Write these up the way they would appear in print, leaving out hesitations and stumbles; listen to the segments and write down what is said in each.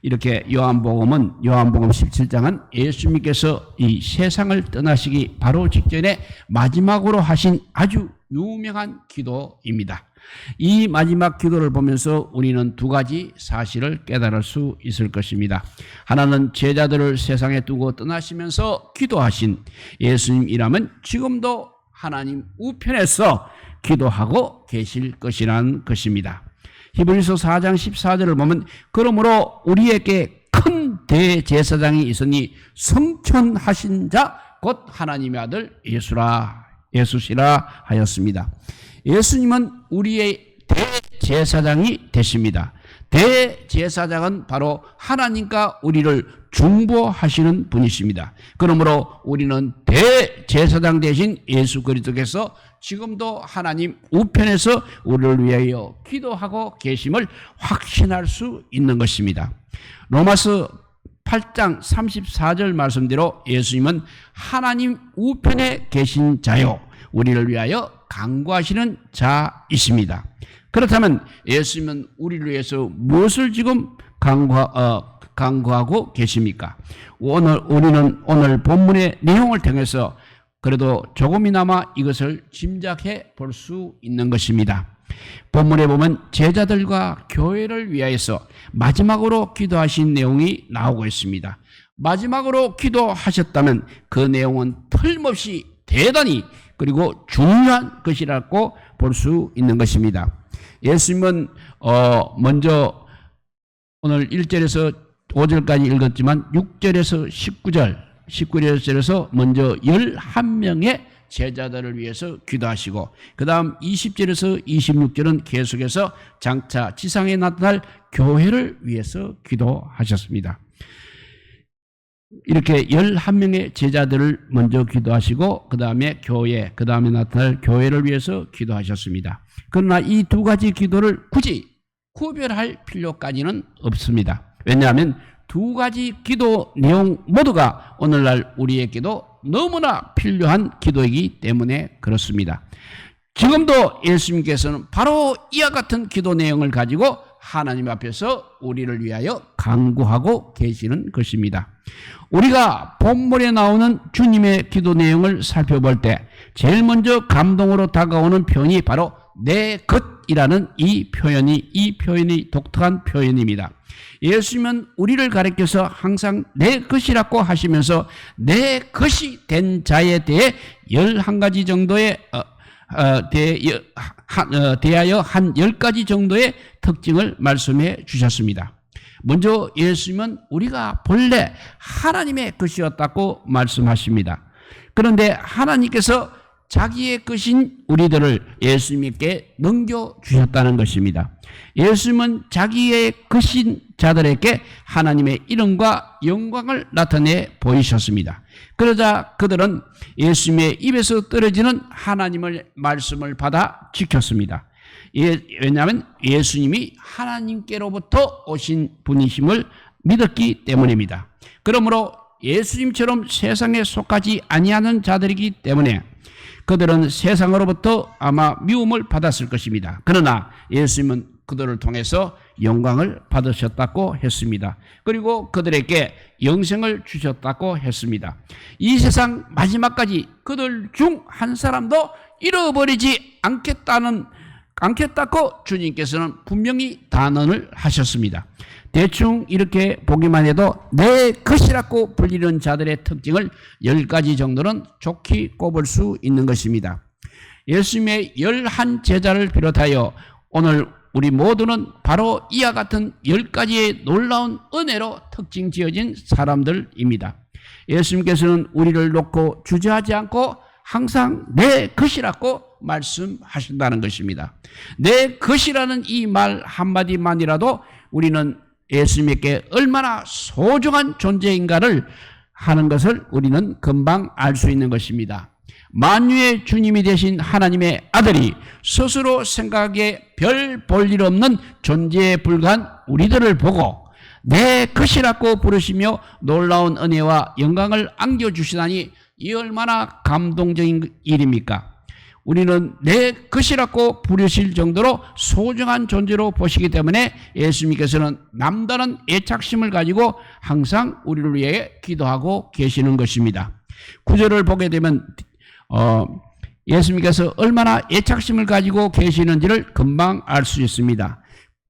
이렇게 요한복음 17장은 예수님께서 이 세상을 떠나시기 바로 직전에 마지막으로 하신 아주 유명한 기도입니다. 이 마지막 기도를 보면서 우리는 두 가지 사실을 깨달을 수 있을 것입니다. 하나는 제자들을 세상에 두고 떠나시면서 기도하신 예수님이라면 지금도 하나님 우편에서 기도하고 계실 것이라는 것입니다. 히브리서 4장 14절을 보면 그러므로 우리에게 큰 대제사장이 있으니 성천하신 자 곧 하나님의 아들 예수시라 하였습니다. 예수님은 우리의 대제사장이 되십니다. 대제사장은 바로 하나님과 우리를 중보하시는 분이십니다. 그러므로 우리는 대제사장 되신 예수 그리스도께서 지금도 하나님 우편에서 우리를 위하여 기도하고 계심을 확신할 수 있는 것입니다. 로마서 8장 34절 말씀대로 예수님은 하나님 우편에 계신 자요 우리를 위하여 간구하시는 자이십니다. 그렇다면 예수님은 우리를 위해서 무엇을 지금 간구하고 계십니까? 우리는 오늘 본문의 내용을 통해서 그래도 조금이나마 이것을 짐작해 볼 수 있는 것입니다. 본문에 보면 제자들과 교회를 위하여서 마지막으로 기도하신 내용이 나오고 있습니다. 마지막으로 기도하셨다면 그 내용은 틀림없이 대단히 그리고 중요한 것이라고 볼 수 있는 것입니다. 예수님은 먼저 오늘 1절에서 5절까지 읽었지만 6절에서 19절에서 먼저 11명의 제자들을 위해서 기도하시고 그 다음 20절에서 26절은 계속해서 장차 지상에 나타날 교회를 위해서 기도하셨습니다. 이렇게 11명의 제자들을 먼저 기도하시고 그 다음에 교회, 그 다음에 나타날 교회를 위해서 기도하셨습니다. 그러나 이 두 가지 기도를 굳이 구별할 필요까지는 없습니다. 왜냐하면 두 가지 기도 내용 모두가 오늘날 우리에게도 너무나 필요한 기도이기 때문에 그렇습니다. 지금도 예수님께서는 바로 이와 같은 기도 내용을 가지고 하나님 앞에서 우리를 위하여 간구하고 계시는 것입니다. 우리가 본문에 나오는 주님의 기도 내용을 살펴볼 때 제일 먼저 감동으로 다가오는 표현이 바로 내 것이라는 이 표현이 독특한 표현입니다. 예수님은 우리를 가리켜서 항상 내 것이라고 하시면서 내 것이 된 자에 대해 11가지 정도의 대하여 한 10가지 정도의 특징을 말씀해 주셨습니다. 먼저 예수님은 우리가 본래 하나님의 것이었다고 말씀하십니다. 그런데 하나님께서 자기의 것인 우리들을 예수님께 넘겨주셨다는 것입니다. 예수님은 자기의 것인 자들에게 하나님의 이름과 영광을 나타내 보이셨습니다. 그러자 그들은 예수님의 입에서 떨어지는 하나님의 말씀을 받아 지켰습니다. 왜냐하면 예수님이 하나님께로부터 오신 분이심을 믿었기 때문입니다. 그러므로 예수님처럼 세상에 속하지 아니하는 자들이기 때문에 그들은 세상으로부터 아마 미움을 받았을 것입니다. 그러나 예수님은 그들을 통해서 영광을 받으셨다고 했습니다. 그리고 그들에게 영생을 주셨다고 했습니다. 이 세상 마지막까지 그들 중 한 사람도 잃어버리지 않겠다고 주님께서는 분명히 단언을 하셨습니다. 대충 이렇게 보기만 해도 내 것이라고 불리는 자들의 특징을 10가지 정도는 좋게 꼽을 수 있는 것입니다. 예수님의 11제자를 비롯하여 오늘 우리 모두는 바로 이와 같은 10가지의 놀라운 은혜로 특징 지어진 사람들입니다. 예수님께서는 우리를 놓고 주저하지 않고 항상 내 것이라고 말씀하신다는 것입니다. 내 것이라는 이 말 한마디만이라도 우리는 예수님께 얼마나 소중한 존재인가를 하는 것을 우리는 금방 알 수 있는 것입니다. 만유의 주님이 되신 하나님의 아들이 스스로 생각에 별 볼 일 없는 존재에 불과한 우리들을 보고 내 것이라고 부르시며 놀라운 은혜와 영광을 안겨주시다니 이 얼마나 감동적인 일입니까? 우리는 내 것이라고 부르실 정도로 소중한 존재로 보시기 때문에 예수님께서는 남다른 애착심을 가지고 항상 우리를 위해 기도하고 계시는 것입니다. 구절을 보게 되면 예수님께서 얼마나 애착심을 가지고 계시는지를 금방 알 수 있습니다.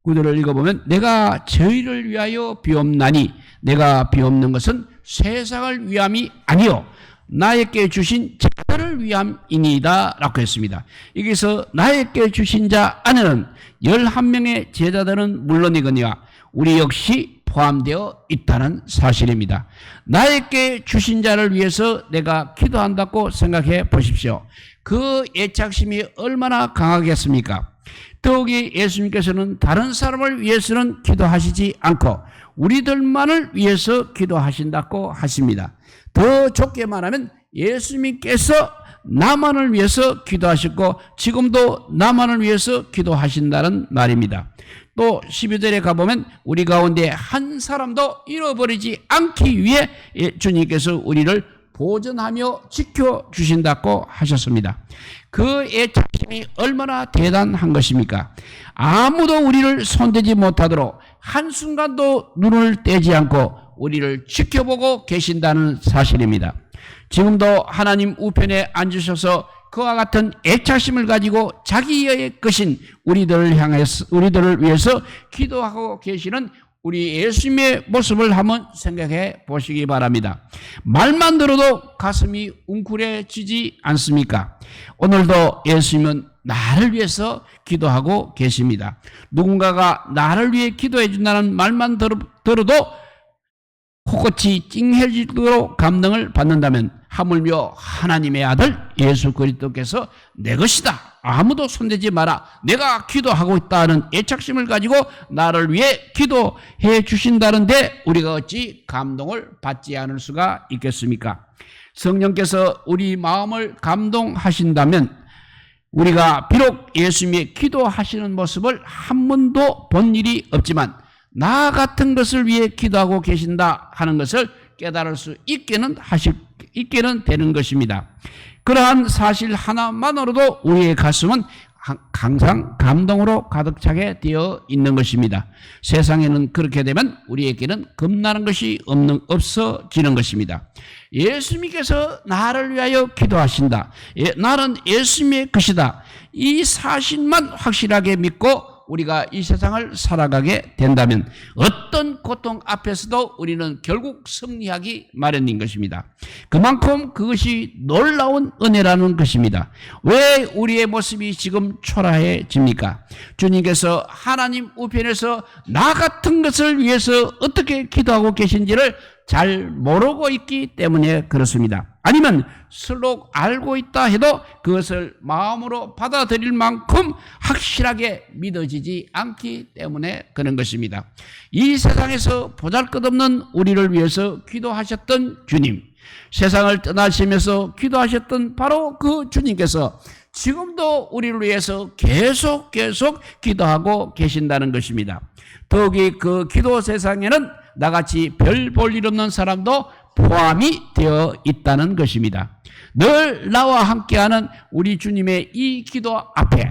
구절을 읽어보면 내가 저희를 위하여 비옵나니 내가 비옵는 것은 세상을 위함이 아니요 나에게 주신 자들을 위함이니이다 라고 했습니다. 여기서 나에게 주신 자 안에는 11명의 제자들은 물론이거니와 우리 역시 포함되어 있다는 사실입니다. 나에게 주신 자를 위해서 내가 기도한다고 생각해 보십시오. 그 애착심이 얼마나 강하겠습니까? 더욱이 예수님께서는 다른 사람을 위해서는 기도하시지 않고 우리들만을 위해서 기도하신다고 하십니다. 더 좁게 말하면 예수님께서 나만을 위해서 기도하셨고 지금도 나만을 위해서 기도하신다는 말입니다. 또 12절에 가보면 우리 가운데 한 사람도 잃어버리지 않기 위해 주님께서 우리를 보존하며 지켜주신다고 하셨습니다. 그 애착심이 얼마나 대단한 것입니까? 아무도 우리를 손대지 못하도록 한순간도 눈을 떼지 않고 우리를 지켜보고 계신다는 사실입니다. 지금도 하나님 우편에 앉으셔서 그와 같은 애착심을 가지고 자기의 것인 우리들을 위해서 기도하고 계시는 우리 예수님의 모습을 한번 생각해 보시기 바랍니다. 말만 들어도 가슴이 웅크려지지 않습니까? 오늘도 예수님은 나를 위해서 기도하고 계십니다. 누군가가 나를 위해 기도해 준다는 말만 들어도 코끝이 찡해지도록 감동을 받는다면 하물며 하나님의 아들 예수 그리스도께서 내 것이다, 아무도 손대지 마라, 내가 기도하고 있다는 애착심을 가지고 나를 위해 기도해 주신다는데 우리가 어찌 감동을 받지 않을 수가 있겠습니까? 성령께서 우리 마음을 감동하신다면 우리가 비록 예수님의 기도하시는 모습을 한 번도 본 일이 없지만 나 같은 것을 위해 기도하고 계신다 하는 것을 깨달을 수 있게는 되는 것입니다. 그러한 사실 하나만으로도 우리의 가슴은 항상 감동으로 가득 차게 되어 있는 것입니다. 세상에는 그렇게 되면 우리에게는 겁나는 것이 없어지는 것입니다. 예수님께서 나를 위하여 기도하신다, 나는 예수님의 것이다, 이 사실만 확실하게 믿고 우리가 이 세상을 살아가게 된다면 어떤 고통 앞에서도 우리는 결국 승리하기 마련인 것입니다. 그만큼 그것이 놀라운 은혜라는 것입니다. 왜 우리의 모습이 지금 초라해집니까? 주님께서 하나님 우편에서 나 같은 것을 위해서 어떻게 기도하고 계신지를 잘 모르고 있기 때문에 그렇습니다. 아니면 슬록 알고 있다 해도 그것을 마음으로 받아들일 만큼 확실하게 믿어지지 않기 때문에 그런 것입니다. 이 세상에서 보잘것없는 우리를 위해서 기도하셨던 주님, 세상을 떠나시면서 기도하셨던 바로 그 주님께서 지금도 우리를 위해서 계속 기도하고 계신다는 것입니다. 더욱이 그 기도 세상에는 나같이 별 볼 일 없는 사람도 포함이 되어 있다는 것입니다. 늘 나와 함께하는 우리 주님의 이 기도 앞에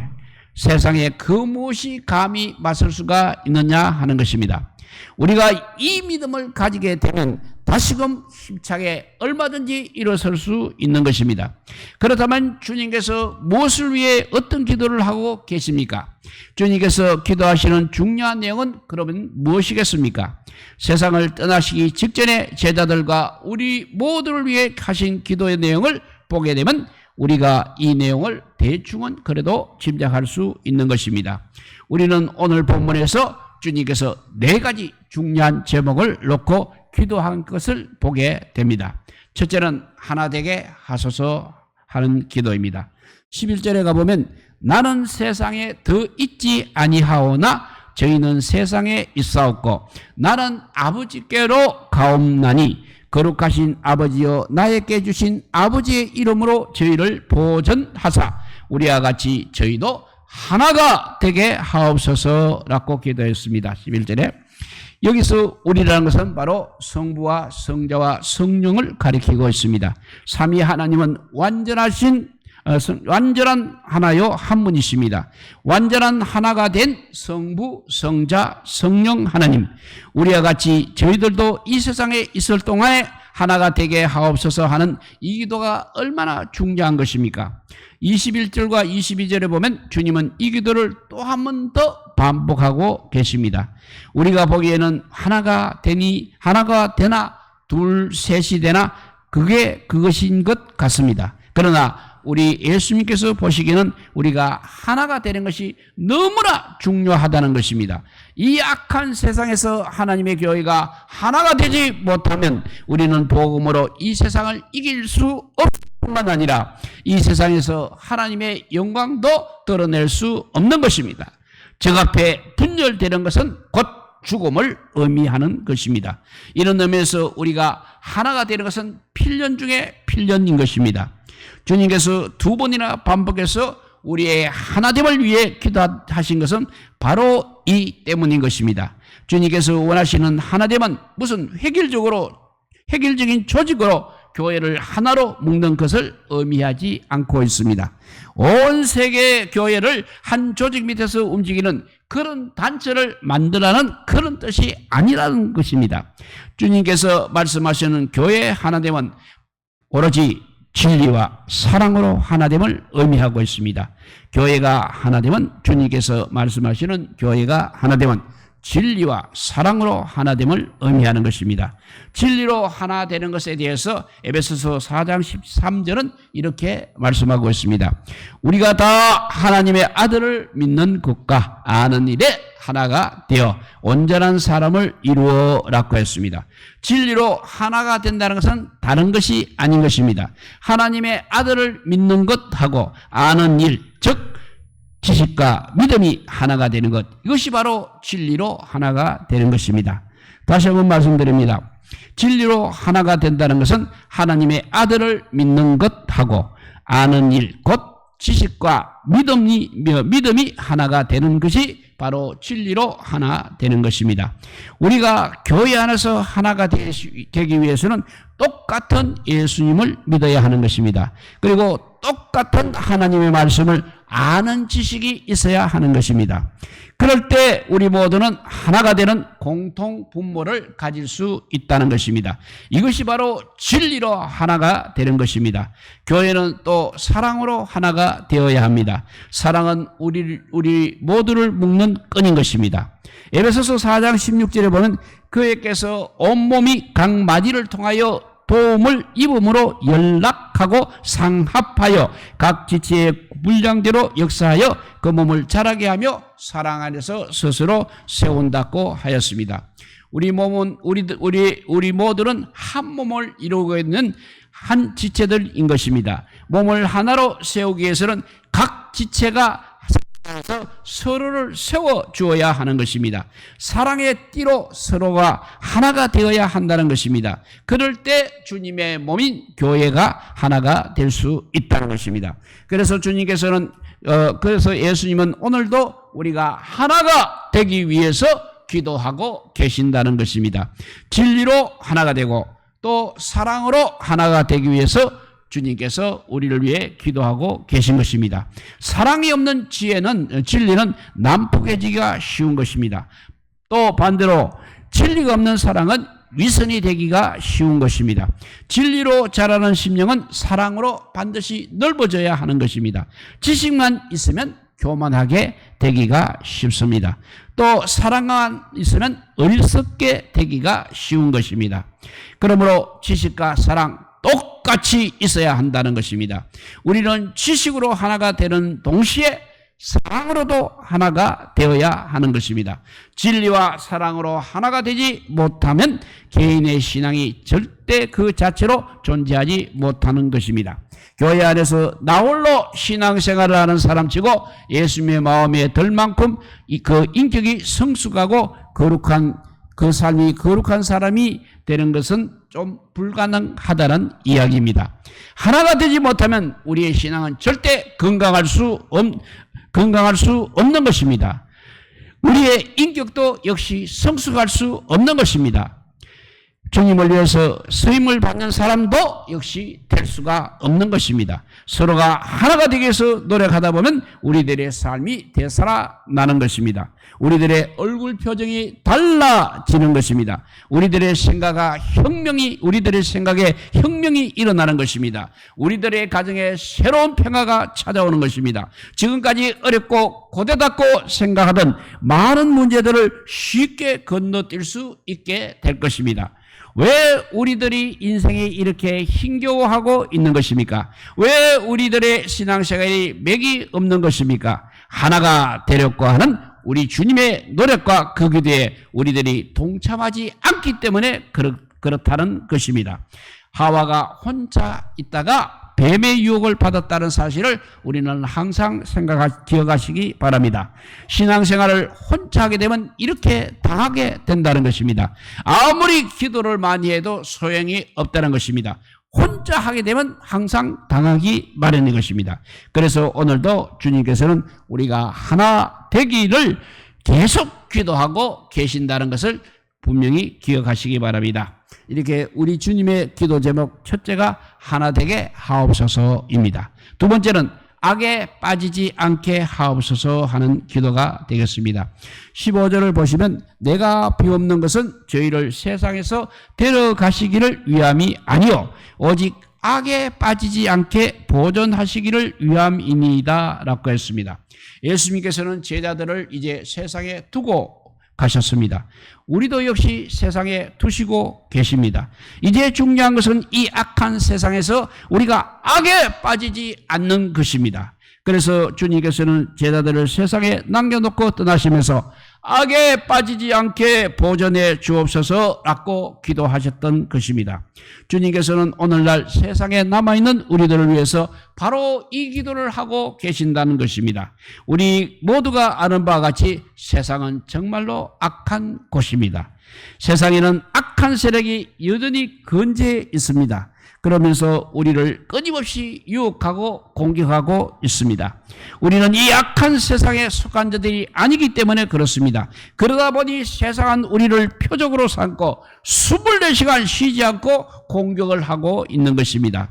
세상에 그 무엇이 감히 맞설 수가 있느냐 하는 것입니다. 우리가 이 믿음을 가지게 되면 다시금 힘차게 얼마든지 일어설 수 있는 것입니다. 그렇다면 주님께서 무엇을 위해 어떤 기도를 하고 계십니까? 주님께서 기도하시는 중요한 내용은 그러면 무엇이겠습니까? 세상을 떠나시기 직전에 제자들과 우리 모두를 위해 하신 기도의 내용을 보게 되면 우리가 이 내용을 대충은 그래도 짐작할 수 있는 것입니다. 우리는 오늘 본문에서 주님께서 4가지 중요한 제목을 놓고 기도한 것을 보게 됩니다. 첫째는 하나 되게 하소서 하는 기도입니다. 11절에 가보면 나는 세상에 더 있지 아니하오나 저희는 세상에 있사옵고 나는 아버지께로 가옵나니 거룩하신 아버지여 나에게 주신 아버지의 이름으로 저희를 보전하사 우리와 같이 저희도 하나가 되게 하옵소서라고 기도했습니다. 11절에 여기서 우리라는 것은 바로 성부와 성자와 성령을 가리키고 있습니다. 삼위 하나님은 완전하신 완전한 하나요 한 분이십니다. 완전한 하나가 된 성부, 성자, 성령 하나님, 우리와 같이 저희들도 이 세상에 있을 동안에 하나가 되게 하옵소서 하는 이 기도가 얼마나 중요한 것입니까? 21절과 22절에 보면 주님은 이 기도를 또 한 번 더 반복하고 계십니다. 우리가 보기에는 하나가 되나 둘, 셋이 되나 그게 그것인 것 같습니다. 그러나 우리 예수님께서 보시기에는 우리가 하나가 되는 것이 너무나 중요하다는 것입니다. 이 악한 세상에서 하나님의 교회가 하나가 되지 못하면 우리는 복음으로 이 세상을 이길 수 없을 뿐만 아니라 이 세상에서 하나님의 영광도 드러낼 수 없는 것입니다. 적 앞에 분열되는 것은 곧 죽음을 의미하는 것입니다. 이런 의미에서 우리가 하나가 되는 것은 필연 중에 필연인 것입니다. 주님께서 두 번이나 반복해서 우리의 하나됨을 위해 기도하신 것은 바로 이 때문인 것입니다. 주님께서 원하시는 하나됨은 무슨 획일적인 조직으로 교회를 하나로 묶는 것을 의미하지 않고 있습니다. 온 세계 교회를 한 조직 밑에서 움직이는 그런 단체를 만들라는 그런 뜻이 아니라는 것입니다. 주님께서 말씀하시는 교회의 하나됨은 오로지 진리와 사랑으로 하나됨을 의미하고 있습니다. 교회가 하나됨은 주님께서 말씀하시는 교회가 하나됨은 진리와 사랑으로 하나됨을 의미하는 것입니다. 진리로 하나 되는 것에 대해서 에베소서 4장 13절은 이렇게 말씀하고 있습니다. 우리가 다 하나님의 아들을 믿는 것과 아는 일에 하나가 되어 온전한 사람을 이루어라고 했습니다. 진리로 하나가 된다는 것은 다른 것이 아닌 것입니다. 하나님의 아들을 믿는 것하고 아는 일, 즉 지식과 믿음이 하나가 되는 것, 이것이 바로 진리로 하나가 되는 것입니다. 다시 한번 말씀드립니다. 진리로 하나가 된다는 것은 하나님의 아들을 믿는 것하고 아는 일, 곧 지식과 믿음이 하나가 되는 것이 바로 진리로 하나 되는 것입니다. 우리가 교회 안에서 하나가 되기 위해서는 똑같은 예수님을 믿어야 하는 것입니다. 그리고 똑같은 하나님의 말씀을 아는 지식이 있어야 하는 것입니다. 그럴 때 우리 모두는 하나가 되는 공통 분모를 가질 수 있다는 것입니다. 이것이 바로 진리로 하나가 되는 것입니다. 교회는 또 사랑으로 하나가 되어야 합니다. 사랑은 우리 모두를 묶는 끈인 것입니다. 에베소서 4장 16절에 보면 그에게서 온몸이 각 마디를 통하여 도움을 입음으로 연락하고 상합하여 각 지체의 분량대로 역사하여 그 몸을 자라게 하며 사랑 안에서 스스로 세운다고 하였습니다. 우리 모두는 한 몸을 이루고 있는 한 지체들인 것입니다. 몸을 하나로 세우기 위해서는 각 지체가 서로를 세워주어야 하는 것입니다. 사랑의 띠로 서로가 하나가 되어야 한다는 것입니다. 그럴 때 주님의 몸인 교회가 하나가 될 수 있다는 것입니다. 그래서 그래서 예수님은 오늘도 우리가 하나가 되기 위해서 기도하고 계신다는 것입니다. 진리로 하나가 되고 또 사랑으로 하나가 되기 위해서 주님께서 우리를 위해 기도하고 계신 것입니다. 사랑이 없는 진리는 난폭해지기가 쉬운 것입니다. 또 반대로 진리가 없는 사랑은 위선이 되기가 쉬운 것입니다. 진리로 자라는 심령은 사랑으로 반드시 넓어져야 하는 것입니다. 지식만 있으면 교만하게 되기가 쉽습니다. 또 사랑만 있으면 어리석게 되기가 쉬운 것입니다. 그러므로 지식과 사랑 똑같이 있어야 한다는 것입니다. 우리는 지식으로 하나가 되는 동시에 사랑으로도 하나가 되어야 하는 것입니다. 진리와 사랑으로 하나가 되지 못하면 개인의 신앙이 절대 그 자체로 존재하지 못하는 것입니다. 교회 안에서 나홀로 신앙생활을 하는 사람치고 예수님의 마음에 들 만큼 그 인격이 성숙하고 그 삶이 거룩한 사람이 되는 것은 좀 불가능하다는 이야기입니다. 하나가 되지 못하면 우리의 신앙은 절대 건강할 수 없는 것입니다. 우리의 인격도 역시 성숙할 수 없는 것입니다. 주님을 위해서 쓰임을 받는 사람도 역시 될 수가 없는 것입니다. 서로가 하나가 되기 위해서 노력하다 보면 우리들의 삶이 되살아나는 것입니다. 우리들의 얼굴 표정이 달라지는 것입니다. 우리들의 생각에 혁명이 일어나는 것입니다. 우리들의 가정에 새로운 평화가 찾아오는 것입니다. 지금까지 어렵고 고대답고 생각하던 많은 문제들을 쉽게 건너뛸 수 있게 될 것입니다. 왜 우리들이 인생이 이렇게 힘겨워하고 있는 것입니까? 왜 우리들의 신앙생활이 맥이 없는 것입니까? 하나가 되려고 하는 우리 주님의 노력과 그 기도에 우리들이 동참하지 않기 때문에 그렇다는 것입니다. 하와가 혼자 있다가 뱀의 유혹을 받았다는 사실을 우리는 항상 기억하시기 바랍니다. 신앙생활을 혼자 하게 되면 이렇게 당하게 된다는 것입니다. 아무리 기도를 많이 해도 소용이 없다는 것입니다. 혼자 하게 되면 항상 당하기 마련인 것입니다. 그래서 오늘도 주님께서는 우리가 하나 되기를 계속 기도하고 계신다는 것을 분명히 기억하시기 바랍니다. 이렇게 우리 주님의 기도 제목 첫째가 하나 되게 하옵소서입니다. 두 번째는 악에 빠지지 않게 하옵소서 하는 기도가 되겠습니다. 15절을 보시면 내가 비옵는 것은 저희를 세상에서 데려가시기를 위함이 아니요 오직 악에 빠지지 않게 보존하시기를 위함이니이다 라고 했습니다. 예수님께서는 제자들을 이제 세상에 두고 가셨습니다. 우리도 역시 세상에 두시고 계십니다. 이제 중요한 것은 이 악한 세상에서 우리가 악에 빠지지 않는 것입니다. 그래서 주님께서는 제자들을 세상에 남겨놓고 떠나시면서 악에 빠지지 않게 보존해 주옵소서라고 기도하셨던 것입니다. 주님께서는 오늘날 세상에 남아있는 우리들을 위해서 바로 이 기도를 하고 계신다는 것입니다. 우리 모두가 아는 바와 같이 세상은 정말로 악한 곳입니다. 세상에는 악한 세력이 여전히 건재해 있습니다. 그러면서 우리를 끊임없이 유혹하고 공격하고 있습니다. 우리는 이 악한 세상에 속한 자들이 아니기 때문에 그렇습니다. 그러다 보니 세상은 우리를 표적으로 삼고 24시간 쉬지 않고 공격을 하고 있는 것입니다.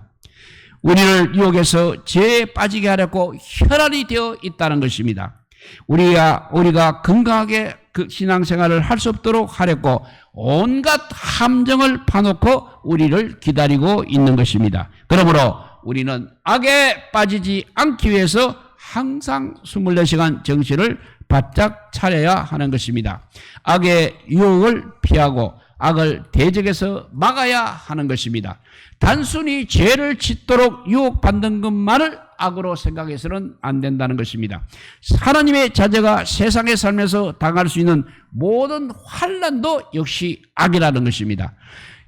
우리를 유혹해서 죄에 빠지게 하려고 혈안이 되어 있다는 것입니다. 우리가 건강하게 그 신앙생활을 할 수 없도록 하려고 온갖 함정을 파놓고 우리를 기다리고 있는 것입니다. 그러므로 우리는 악에 빠지지 않기 위해서 항상 24시간 정신을 바짝 차려야 하는 것입니다. 악의 유혹을 피하고 악을 대적해서 막아야 하는 것입니다. 단순히 죄를 짓도록 유혹받는 것만을 악으로 생각해서는 안 된다는 것입니다. 하나님의 자녀가 세상에 살면서 당할 수 있는 모든 환난도 역시 악이라는 것입니다.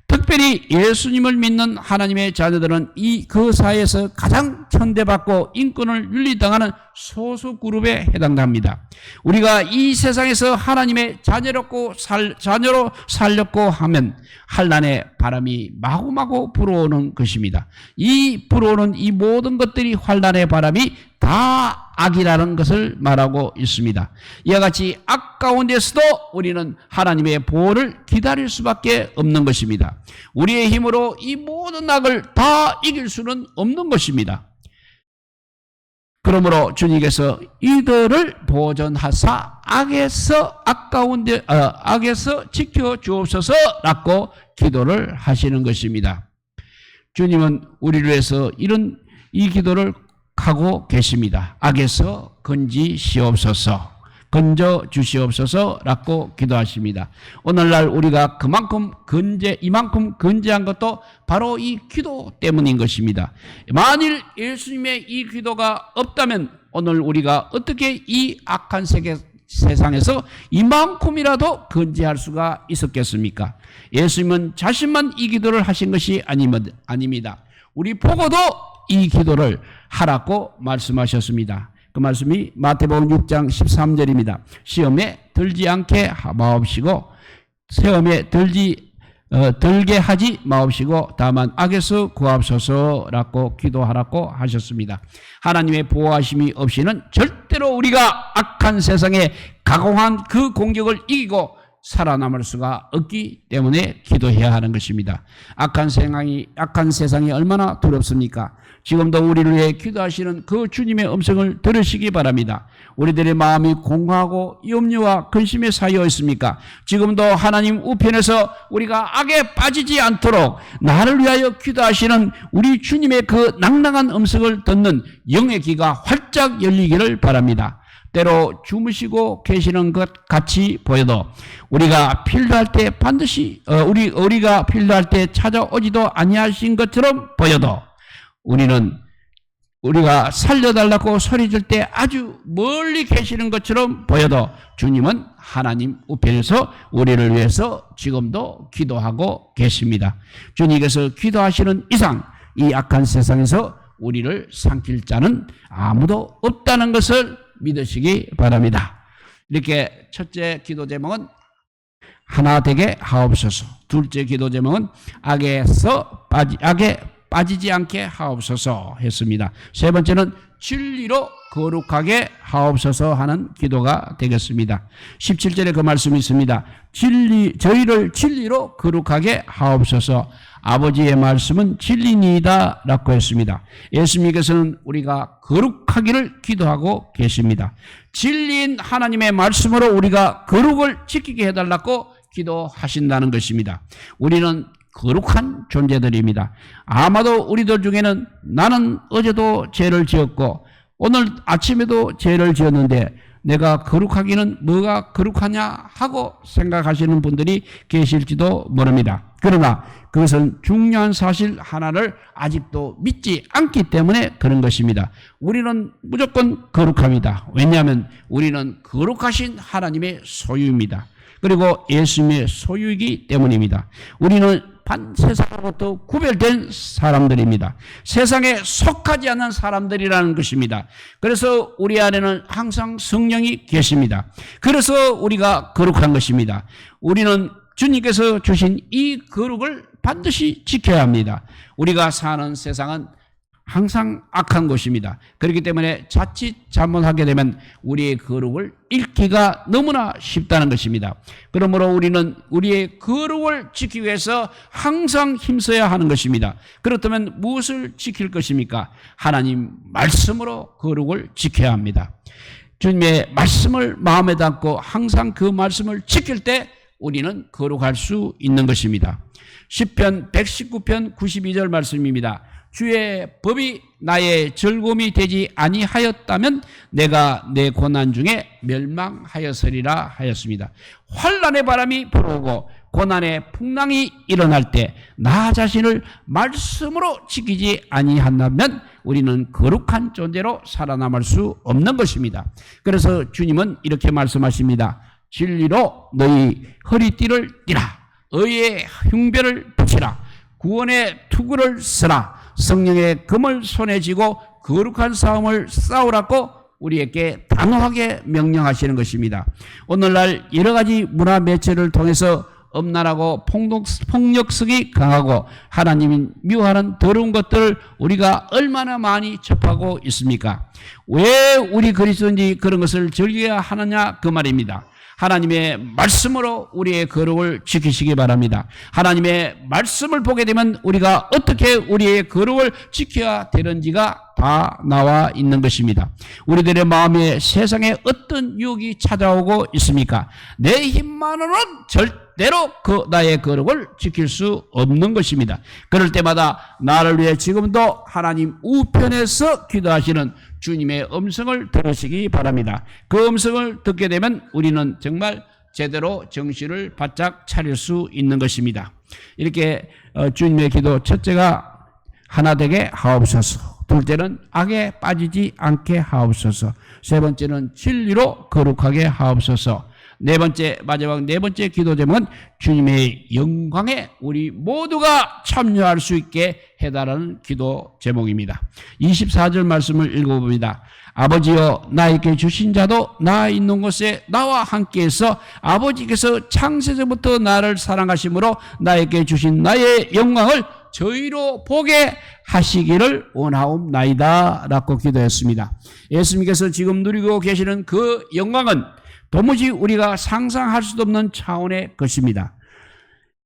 특별히 예수님을 믿는 하나님의 자녀들은 그 사회에서 가장 천대받고 인권을 윤리당하는 소수 그룹에 해당합니다. 우리가 이 세상에서 하나님의 자녀로 살려고 하면 환난의 바람이 마구마구 불어오는 것입니다. 이 불어오는 이 모든 것들이 환난의 바람이 다 악이라는 것을 말하고 있습니다. 이와 같이 악 가운데서도 우리는 하나님의 보호를 기다릴 수밖에 없는 것입니다. 우리의 힘으로 이 모든 악을 다 이길 수는 없는 것입니다. 그러므로 주님께서 이들을 보존하사 악에서 지켜 주옵소서라고 기도를 하시는 것입니다. 주님은 우리를 위해서 이 기도를 하고 계십니다. 악에서 건져 주시옵소서라고 기도하십니다. 오늘날 우리가 이만큼 건재한 것도 바로 이 기도 때문인 것입니다. 만일 예수님의 이 기도가 없다면 오늘 우리가 어떻게 이 악한 세상에서 이만큼이라도 건재할 수가 있었겠습니까? 예수님은 자신만 이 기도를 하신 것이 아닙니다. 우리 보고도 이 기도를 하라고 말씀하셨습니다. 그 말씀이 마태복음 6장 13절입니다. 시험에 들지 않게 마옵시고 시험에 들게 하지 마옵시고 다만 악에서 구하옵소서라고 기도하라고 하셨습니다. 하나님의 보호하심이 없이는 절대로 우리가 악한 세상에 가공한 그 공격을 이기고 살아남을 수가 없기 때문에 기도해야 하는 것입니다. 악한 세상이 얼마나 두렵습니까? 지금도 우리를 위해 기도하시는 그 주님의 음성을 들으시기 바랍니다. 우리들의 마음이 공허하고 염려와 근심에 쌓여 있습니까? 지금도 하나님 우편에서 우리가 악에 빠지지 않도록 나를 위하여 기도하시는 우리 주님의 그 낭낭한 음성을 듣는 영의 귀가 활짝 열리기를 바랍니다. 때로 주무시고 계시는 것 같이 보여도 우리가 필요할 때 반드시 우리가 필요할 때 찾아오지도 아니하신 것처럼 보여도 우리가 살려달라고 소리질 때 아주 멀리 계시는 것처럼 보여도 주님은 하나님 우편에서 우리를 위해서 지금도 기도하고 계십니다. 주님께서 기도하시는 이상 이 악한 세상에서 우리를 삼킬 자는 아무도 없다는 것을 믿으시기 바랍니다. 이렇게 첫째 기도 제목은 하나 되게 하옵소서. 둘째 기도 제목은 악에 빠지지 않게 하옵소서 했습니다. 세 번째는 진리로 거룩하게 하옵소서 하는 기도가 되겠습니다. 17절에 그 말씀이 있습니다. 저희를 진리로 거룩하게 하옵소서. 아버지의 말씀은 진리니이다 라고 했습니다. 예수님께서는 우리가 거룩하기를 기도하고 계십니다. 진리인 하나님의 말씀으로 우리가 거룩을 지키게 해달라고 기도하신다는 것입니다. 우리는 거룩한 존재들입니다. 아마도 우리들 중에는 나는 어제도 죄를 지었고 오늘 아침에도 죄를 지었는데 내가 거룩하기는 뭐가 거룩하냐 하고 생각하시는 분들이 계실지도 모릅니다. 그러나 그것은 중요한 사실 하나를 아직도 믿지 않기 때문에 그런 것입니다. 우리는 무조건 거룩합니다. 왜냐하면 우리는 거룩하신 하나님의 소유입니다. 그리고 예수님의 소유이기 때문입니다. 우리는 세상으로부터 구별된 사람들입니다. 세상에 속하지 않는 사람들이라는 것입니다. 그래서 우리 안에는 항상 성령이 계십니다. 그래서 우리가 거룩한 것입니다. 우리는 주님께서 주신 이 거룩을 반드시 지켜야 합니다. 우리가 사는 세상은 항상 악한 곳입니다. 그렇기 때문에 자칫 잘못하게 되면 우리의 거룩을 잃기가 너무나 쉽다는 것입니다. 그러므로 우리는 우리의 거룩을 지키기 위해서 항상 힘써야 하는 것입니다. 그렇다면 무엇을 지킬 것입니까? 하나님 말씀으로 거룩을 지켜야 합니다. 주님의 말씀을 마음에 담고 항상 그 말씀을 지킬 때 우리는 거룩할 수 있는 것입니다. 시편 119편 92절 말씀입니다. 주의 법이 나의 즐거움이 되지 아니하였다면 내가 내 고난 중에 멸망하였으리라 하였습니다. 환난의 바람이 불어오고 고난의 풍랑이 일어날 때 나 자신을 말씀으로 지키지 아니한다면 우리는 거룩한 존재로 살아남을 수 없는 것입니다. 그래서 주님은 이렇게 말씀하십니다. 진리로 너희 허리띠를 띠라. 의의 흉배를 붙이라. 구원의 투구를 쓰라. 성령의 금을 손에 쥐고 거룩한 싸움을 싸우라고 우리에게 단호하게 명령하시는 것입니다. 오늘날 여러 가지 문화 매체를 통해서 엄란하고 폭력성이 강하고 하나님이 미워하는 더러운 것들을 우리가 얼마나 많이 접하고 있습니까? 왜 우리 그리스도인이 그런 것을 즐겨야 하느냐 그 말입니다. 하나님의 말씀으로 우리의 거룩을 지키시기 바랍니다. 하나님의 말씀을 보게 되면 우리가 어떻게 우리의 거룩을 지켜야 되는지가 다 나와 있는 것입니다. 우리들의 마음에 세상에 어떤 유혹이 찾아오고 있습니까? 내 힘만으로는 절대로 나의 거룩을 지킬 수 없는 것입니다. 그럴 때마다 나를 위해 지금도 하나님 우편에서 기도하시는 주님의 음성을 들으시기 바랍니다. 그 음성을 듣게 되면 우리는 정말 제대로 정신을 바짝 차릴 수 있는 것입니다. 이렇게 주님의 기도 첫째가 하나 되게 하옵소서. 둘째는 악에 빠지지 않게 하옵소서. 세 번째는 진리로 거룩하게 하옵소서. 마지막 네 번째 기도 제목은 주님의 영광에 우리 모두가 참여할 수 있게 해달라는 기도 제목입니다. 24절 말씀을 읽어봅니다. 아버지여 나에게 주신 자도 나 있는 곳에 나와 함께해서 아버지께서 창세전부터 나를 사랑하심으로 나에게 주신 나의 영광을 저희로 보게 하시기를 원하옵나이다 라고 기도했습니다. 예수님께서 지금 누리고 계시는 그 영광은 도무지 우리가 상상할 수도 없는 차원의 것입니다.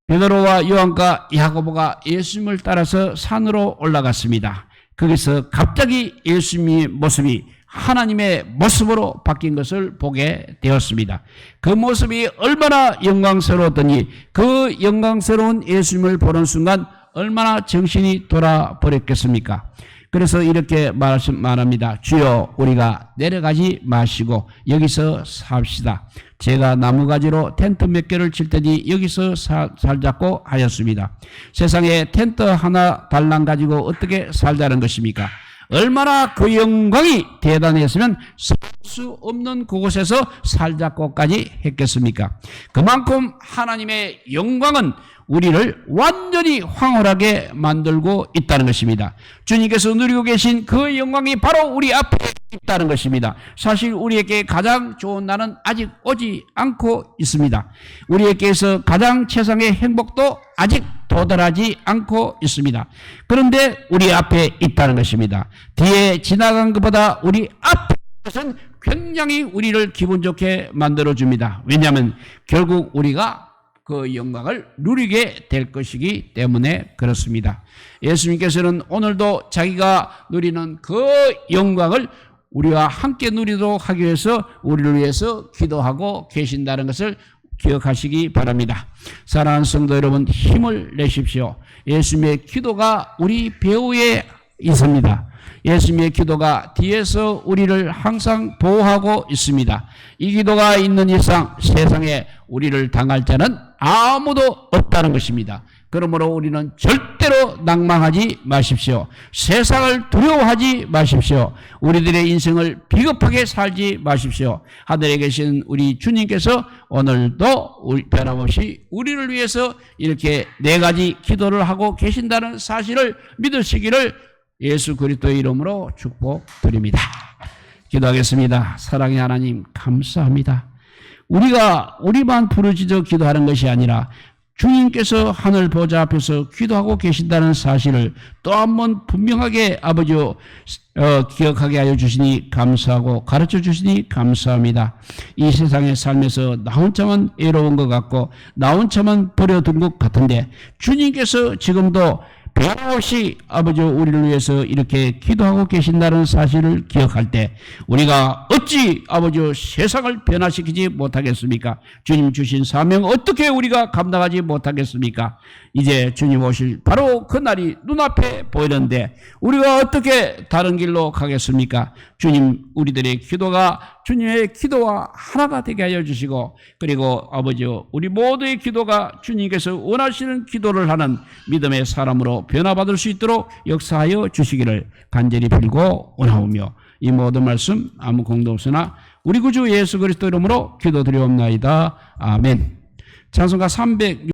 베드로와 요한과 야고보가 예수님을 따라서 산으로 올라갔습니다. 거기서 갑자기 예수님의 모습이 하나님의 모습으로 바뀐 것을 보게 되었습니다. 그 모습이 얼마나 영광스러웠더니 그 영광스러운 예수님을 보는 순간 얼마나 정신이 돌아버렸겠습니까? 그래서 이렇게 말합니다. 주여, 우리가 내려가지 마시고 여기서 삽시다. 제가 나무가지로 텐트 몇 개를 칠 테니 여기서 살자고 하였습니다. 세상에 텐트 하나 달랑 가지고 어떻게 살자는 것입니까? 얼마나 그 영광이 대단했으면 살 수 없는 그곳에서 살자고까지 했겠습니까? 그만큼 하나님의 영광은 우리를 완전히 황홀하게 만들고 있다는 것입니다. 주님께서 누리고 계신 그 영광이 바로 우리 앞에 있다는 것입니다. 사실 우리에게 가장 좋은 날은 아직 오지 않고 있습니다. 우리에게서 가장 최상의 행복도 아직 도달하지 않고 있습니다. 그런데 우리 앞에 있다는 것입니다. 뒤에 지나간 것보다 우리 앞에 것은 굉장히 우리를 기분 좋게 만들어줍니다. 왜냐하면 결국 우리가 그 영광을 누리게 될 것이기 때문에 그렇습니다. 예수님께서는 오늘도 자기가 누리는 그 영광을 우리와 함께 누리도록 하기 위해서 우리를 위해서 기도하고 계신다는 것을 기억하시기 바랍니다. 사랑하는 성도 여러분, 힘을 내십시오. 예수님의 기도가 우리 배후에 있습니다. 예수님의 기도가 뒤에서 우리를 항상 보호하고 있습니다. 이 기도가 있는 이상 세상에 우리를 당할 자는 아무도 없다는 것입니다. 그러므로 우리는 절대로 낭망하지 마십시오. 세상을 두려워하지 마십시오. 우리들의 인생을 비겁하게 살지 마십시오. 하늘에 계신 우리 주님께서 오늘도 변함없이 우리를 위해서 이렇게 4가지 기도를 하고 계신다는 사실을 믿으시기를 예수 그리스도의 이름으로 축복드립니다. 기도하겠습니다. 사랑의 하나님, 감사합니다. 우리가 우리만 부르짖어 기도하는 것이 아니라 주님께서 하늘 보좌 앞에서 기도하고 계신다는 사실을 또 한 번 분명하게 아버지 기억하게 하여 주시니 감사하고 가르쳐 주시니 감사합니다. 이 세상의 삶에서 나 혼자만 애로운 것 같고 나 혼자만 버려둔 것 같은데 주님께서 지금도 변함없이 아버지 우리를 위해서 이렇게 기도하고 계신다는 사실을 기억할 때 우리가 어찌 아버지 세상을 변화시키지 못하겠습니까? 주님 주신 사명 어떻게 우리가 감당하지 못하겠습니까? 이제 주님 오실 바로 그 날이 눈앞에 보이는데 우리가 어떻게 다른 길로 가겠습니까? 주님, 우리들의 기도가 주님의 기도와 하나가 되게 하여 주시고 그리고 아버지 우리 모두의 기도가 주님께서 원하시는 기도를 하는 믿음의 사람으로 변화받을 수 있도록 역사하여 주시기를 간절히 빌고 원하오며 이 모든 말씀 아무 공도 없으나 우리 구주 예수 그리스도 이름으로 기도드리옵나이다. 아멘. 찬송가 300